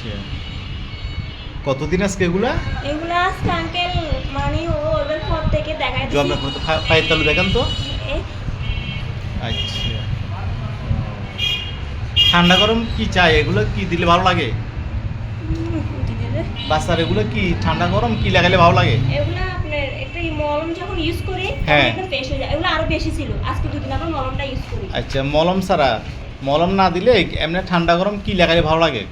আচ্ছা, কতদিন আজকে এগুলা এগুলো আজকে আঙ্কেল মানে ও ওদের পর থেকে দেখাই জন্মের পর তো পায়ের তালু দেখান তো। এই আচ্ছা, ঠান্ডা গরম কি চাই, এগুলো কি দিলে ভালো লাগে দিদিদের বাচ্চার? এগুলো কি ঠান্ডা গরম কি লাগাইলে ভালো লাগে? এগুলো আপনার একটা এই মলম যখন ইউজ করি হ্যাঁ। একদম ফ্রেশ হয়ে যায়। এগুলো আরো বেশি ছিল, আজকে দুদিন আবার মলমটা ইউজ করি। আচ্ছা, মলম ছাড়া, মলম না দিলে এমনি ঠান্ডা গরম কি লাগাইলে ভালো লাগে?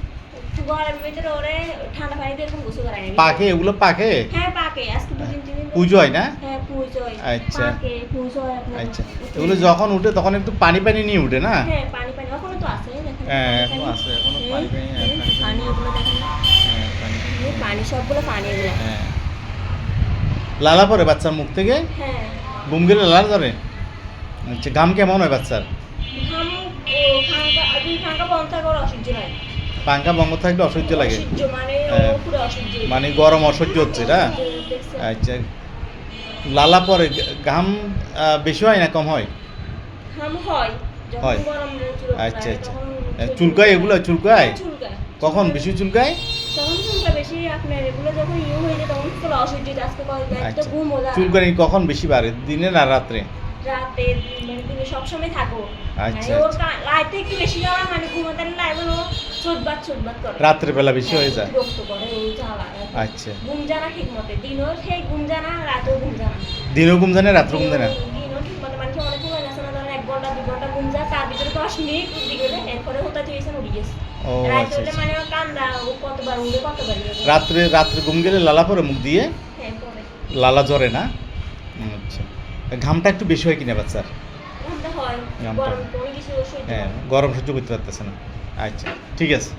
একটু গরমের ভিতরে ওরে ঠান্ডা পানিতে এরকম গোসল করাই না। পাকে এগুলো পাকে? হ্যাঁ পাকে, আজকে দুদিন তিন দিন পুজো হয় না? হ্যাঁ পুজো হয়। আচ্ছা। পাকে পুজো হয় আপনার। আচ্ছা, এগুলো যখন উঠে তখন একটু পানি পানি নিয়ে উঠে না? হ্যাঁ পানি পানি এখনো তো আছে দেখেন। হ্যাঁ, এখনো আছে, এখনো এই, পানি পানি, হ্যাঁ, এই, পানি পানি। পানি এগুলো দেখেন না? হ্যাঁ, পানি পানি। এই পানি সবগুলো পানি এগুলো। হ্যাঁ, লালা পরে বাচ্চার মুখ থেকে? হ্যাঁ ঘুম গেলে লালা ধরে? আচ্ছা, ঘাম কেমন হয় বাচ্চার? ঘাম ও খাঙ্কা দুই খাঙ্কা বন্ধ থাকে ওর অসহ্য হয়। পাঙ্খা বন্ধ থাকলে অসহ্য লাগে? অসহ্য মানে ও হ্যাঁ। পুরো অসহ্য। মানে গরম অসহ্য হচ্ছে না? দেখছেন? আচ্ছা, লালা পরে ঘাম বেশি হয় না কম হয়? ঘাম হয় যখন হয়। গরম চুল আচ্ছা আচ্ছা, চুলকায় এগুলো? চুলকায় চুলকায় কখন বেশি চুলকায়? তখন চুলকা বেশি আপনার এগুলো যখন হয়ে যায় তখন পুরো অসহ্য হয়ে যায়। আজকে কয়েকদিন তো আচ্ছা, ঘুম হলো চুলকানি কখন বেশি বাড়ে, দিনে না রাত্রে? রাতে মানে তুমি সবসময় থাকো আচ্ছা, মানে ওর আচ্ছা। রাতে একটু বেশি যাওয়া মানে ঘুমাতে লাগবে ও ছোটবাট করে রাত্রে বেলা বেশি হয়ে যায়? বিরক্ত করে ও জ্বালা আচ্ছা, ঘুম জানা ঠিক মতে দিনও সেই ঘুম জানা রাতেও ঘুম জানা দিনও ঘুম জানে রাত্রে ঘুম জানে না? দিনও ঠিক মতে মানে অনেক ঘুমায় না ধরেন 1 ঘন্টা 2 ঘন্টা ঘুম যায় তার ভিতরে 10 মিনিট উঠে গেলে এরপরে হতে তুইছেন উঠে গেছে। ও রাতে আচ্ছা উঠলে আচ্ছা। মানে ও কান্দা ও কতবার উঠে কতবার গেছে। রাত্রে রাত্রে ঘুম গেলে লালা পরে মুখ দিয়ে? হ্যাঁ পরে লালা জ্বরে না? আচ্ছা, ঘামটা একটু বেশি হয় কিনা বাচ্চার? ঘুমটা হয় ঘামটা গরম কোনো কিছু সহ্য হ্যাঁ, হয় না। গরম সহ্য করতে পারতেছে না। আচ্ছা, ঠিক আছে।